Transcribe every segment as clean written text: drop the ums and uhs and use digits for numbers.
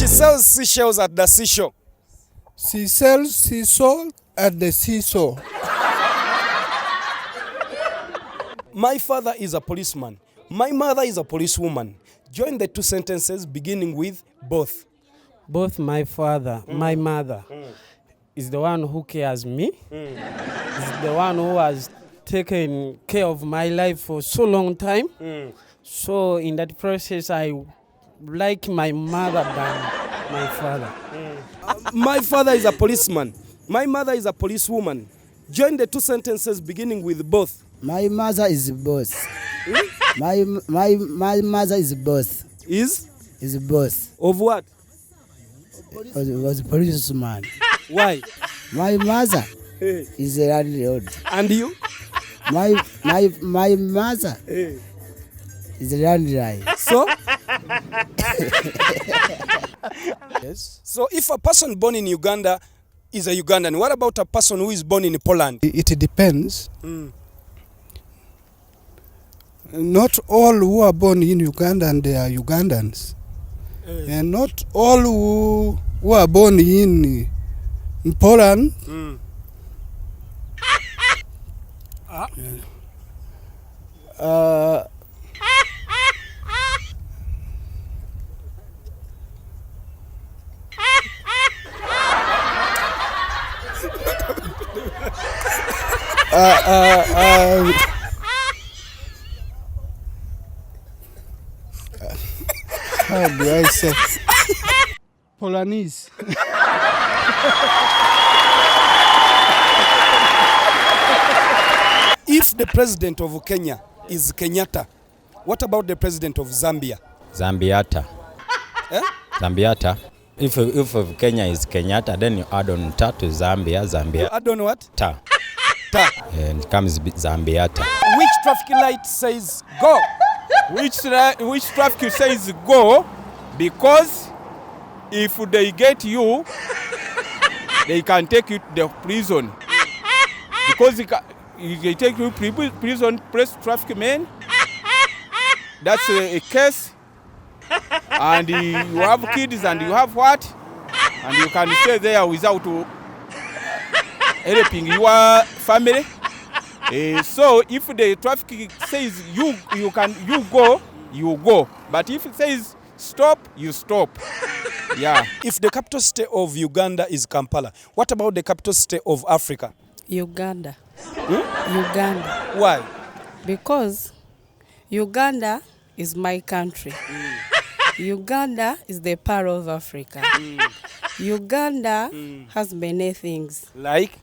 She sells seashells at the seashore. She sells sea salt at the seesaw. My father is a policeman. My mother is a policewoman. Join the two sentences beginning with both. Both my father, my mother is the one who cares me. Is the one who has taken care of my life for so long time. So in that process, I like my mother than my father. My father is a policeman. My mother is a policewoman. Join the two sentences beginning with both. My mother is boss. My mother is boss. Is boss. Of what? Was policeman. Why? My mother is a landlord. And you? My mother is a landlord. So? Yes. So if a person born in Uganda is a Ugandan, what about a person who is born in Poland? It depends. Not all who are born in Uganda and they are Ugandans. And not all who are born in Poland how do I say? Polanese. If the president of Kenya is Kenyatta, what about the president of Zambia? Zambiata. Eh? Zambiata. If Kenya is Kenyatta, then you add on ta to Zambia. Zambia. I don't know what? Ta. Ta. And it comes Zambiata. Which traffic light says go? Which traffic says go, because if they get you, they can take you to the prison. Because if they take you to prison, press traffic man, that's a case. And you have kids and you have what? And you can stay there without helping your family. So if the traffic says you go. But if it says stop, you stop. Yeah. If the capital state of Uganda is Kampala, what about the capital state of Africa? Uganda. Uganda. Why? Because Uganda is my country. Uganda is the part of Africa. Uganda has many things. Like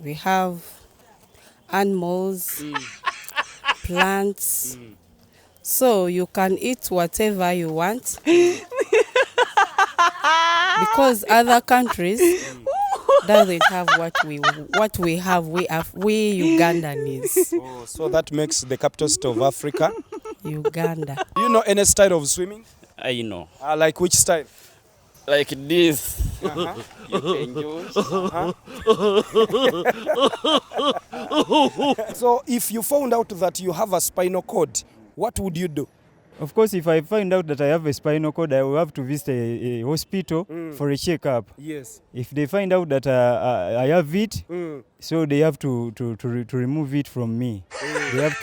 we have animals, plants. So you can eat whatever you want. Because other countries doesn't have what we have. We Ugandans. Oh, so that makes the capital state of Africa Uganda. Do you know any style of swimming? I know. Like which style? Like this. You can use. So if you found out that you have a spinal cord, what would you do? Of course, if I find out that I have a spinal cord, I will have to visit a hospital for a checkup. Yes. If they find out that I have it, so they have to remove it from me. They have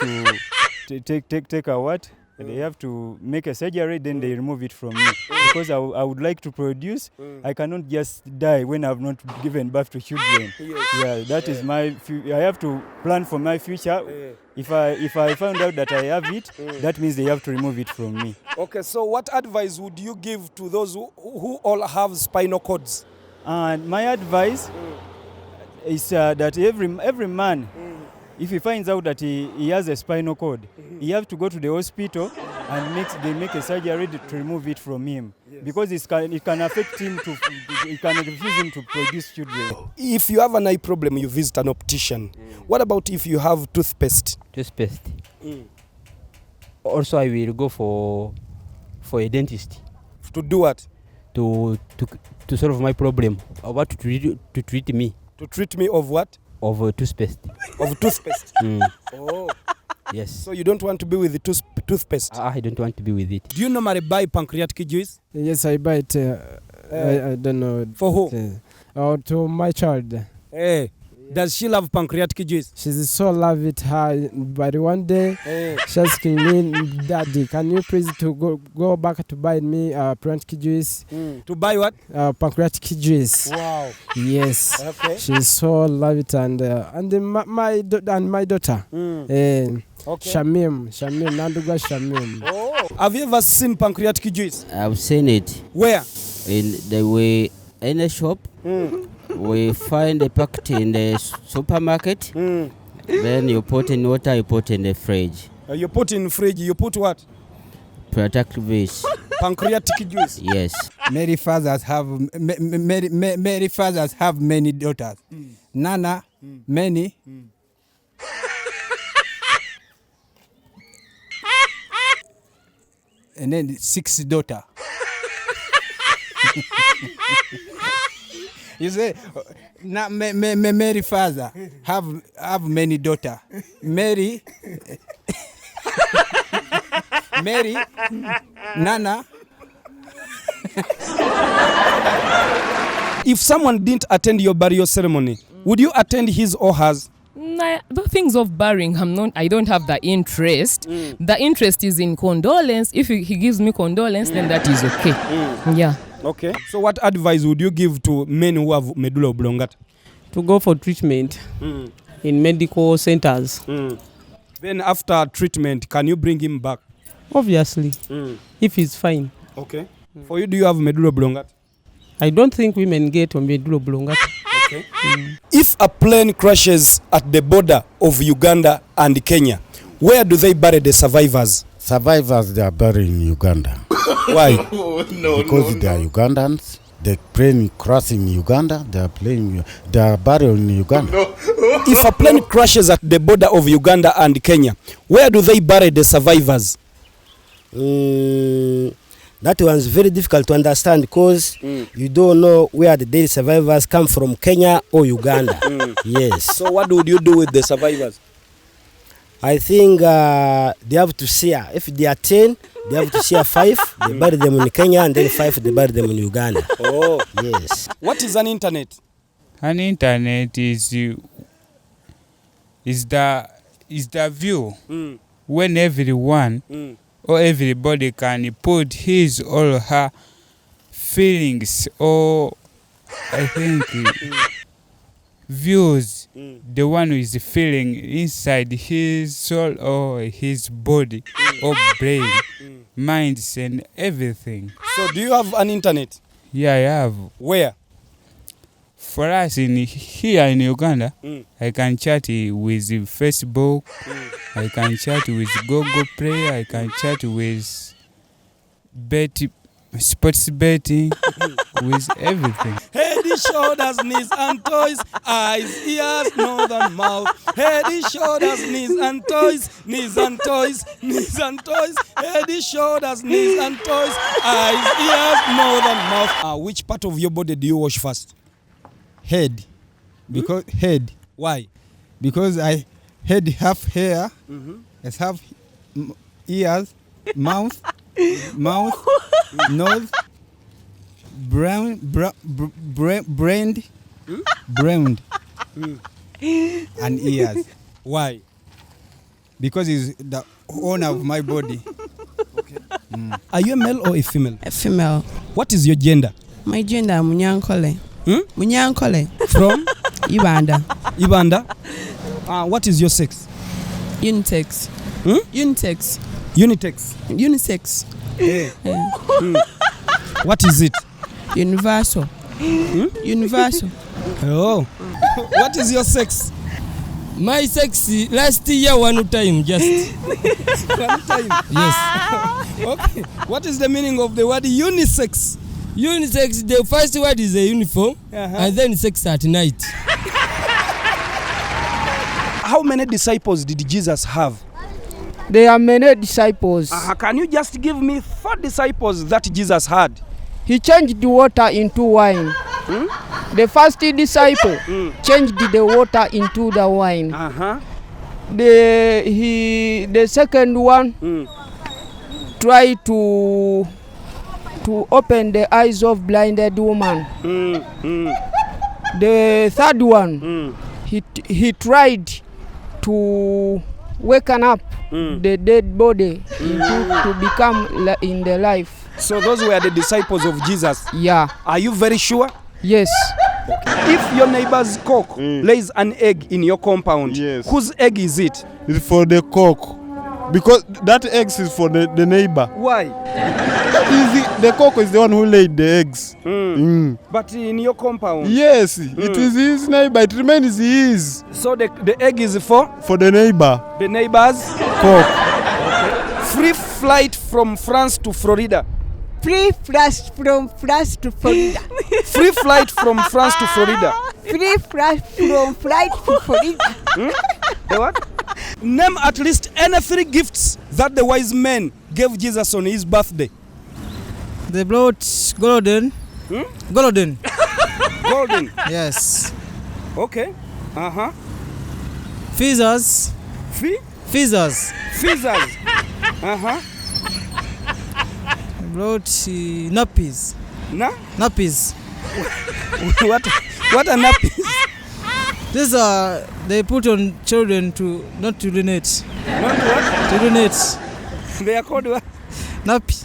to take a what? They have to make a surgery, then they remove it from me. Because I would like to produce. I cannot just die when I have not given birth to children. Yes. Yeah, that is my. I have to plan for my future. If I found out that I have it, that means they have to remove it from me. Okay, so what advice would you give to those who all have spinal cords? My advice is that every man, if he finds out that he has a spinal cord, he has to go to the hospital and they make a surgery to remove it from him. Yes. Because it can affect him it can refuse him to produce children. If you have an eye problem, you visit an optician. What about if you have toothpaste? Toothpaste. Also, I will go for a dentist. To do what? To solve my problem. What to treat me. To treat me of what? Of toothpaste. Of toothpaste? Oh. Yes. So you don't want to be with the toothpaste? I don't want to be with it. Do you normally buy pancreatic juice? Yes, I buy it. I don't know. For who? To my child. Hey. Does she love pancreatic juice? She's so love it. But one day she's asking me, Daddy, can you please to go back to buy me pancreatic juice? To buy what? Pancreatic juice. Wow. Yes. Okay. She's so love it and my daughter. Okay. Shamim, Nanduga Shamim. Oh. Have you ever seen pancreatic juice? I've seen it. Where? In the way in a shop. We find a packet in the supermarket. Then you put in water, you put in the fridge. You put in fridge, you put what? Pancreatic juice. Pancreatic juice? Yes. Many fathers have many daughters. Nana, many. And then 6 daughters. You say, Mary father have many daughters. Mary, Nana. If someone didn't attend your burial ceremony, would you attend his or hers? The things of burying, I don't have the interest. The interest is in condolence. If he gives me condolence, then that is okay. Yeah. Okay. So what advice would you give to men who have medulla oblongata? To go for treatment in medical centers. Then after treatment, can you bring him back? Obviously, if he's fine. Okay. For you, do you have medulla oblongata? I don't think women get medulla oblongata. Okay. If a plane crashes at the border of Uganda and Kenya, where do they bury the survivors? Survivors, they are buried in Uganda. Why? Because they are Ugandans. The plane crossing Uganda, they are buried in Uganda. If a plane crashes at the border of Uganda and Kenya, where do they bury the survivors? That one's very difficult to understand because you don't know where the dead survivors come from, Kenya or Uganda. Yes. So what would you do with the survivors? I think they have to share. If they are 10, they have to share 5. They bury them in Kenya and then 5 they bury them in Uganda. Oh, yes. What is an internet? An internet is the view when everyone or everybody can put his or her feelings or I think views the one who is feeling inside his soul or his body or brain, minds and everything. So do you have an internet? Yeah, I have. Where? For us here in Uganda, I can chat with Facebook, I can chat with Google Play, I can chat with sports betting, with everything. Head, shoulders, knees and toes, eyes, ears, nose and mouth. Head, shoulders, knees and toes, knees and toes, knees and toes. Head, shoulders, knees and toes, eyes, ears, nose and mouth. Which part of your body do you wash first? Head. Because head. Why? Because I head half hair, it's half ears, mouth, nose, brain, and ears. Why? Because it's the owner of my body. Okay. Are you a male or a female? A female. What is your gender? My gender, Munyankole. Munyankole. From? Uganda. Uganda. What is your sex? Unisex. Unisex. Unisex. What is it? Universal. Universal. Oh. What is your sex? My sex last year one time just. One time? Yes. Okay. What is the meaning of the word unisex? Unisex, the first word is a uniform, and then sex at night. How many disciples did Jesus have? There are many disciples. Can you just give me 4 disciples that Jesus had? He changed the water into wine. The first disciple changed the water into the wine. The second one try to open the eyes of blinded woman. The third one he tried to waken up the dead body to become in the life. So those were the disciples of Jesus? Yeah. Are you very sure? Yes. If your neighbor's cock lays an egg in your compound, whose egg is it? It's for the cock. Because that egg is for the neighbor. Why? The cock is the one who laid the eggs. But in your compound? Yes, it is his neighbor. It remains his. So the egg is for? For the neighbor. The neighbor's? Cock. Free flight from France to Florida. Free flight from France to Florida. Free flight from France to Florida. Free flight from flight to Florida. The what? Name at least any 3 gifts that the wise men gave Jesus on his birthday. They brought golden. Golden. Golden. Yes. Okay. Fizzers. Fizzers. Fizzers. They brought nappies. Nappies. What are nappies? These are they put on children to not to urinate. Not what? To urinate. They are called what? Nappy.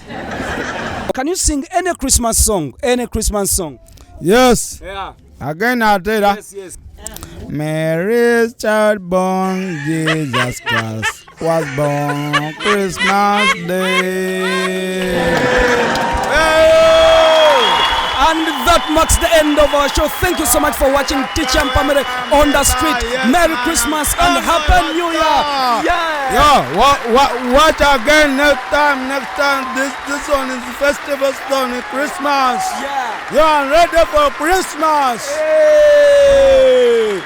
Can you sing any Christmas song? Any Christmas song? Yes. Yeah. Again, I'll tell you. Yes. Mary's child born, Jesus Christ was born Christmas Day. And that marks the end of our show. Thank you so much for watching Teacher Mpamire on the street. Merry Christmas and Happy New Year. Watch again next time. This one is the festival stone in Christmas. Yeah. You are ready for Christmas. Hey.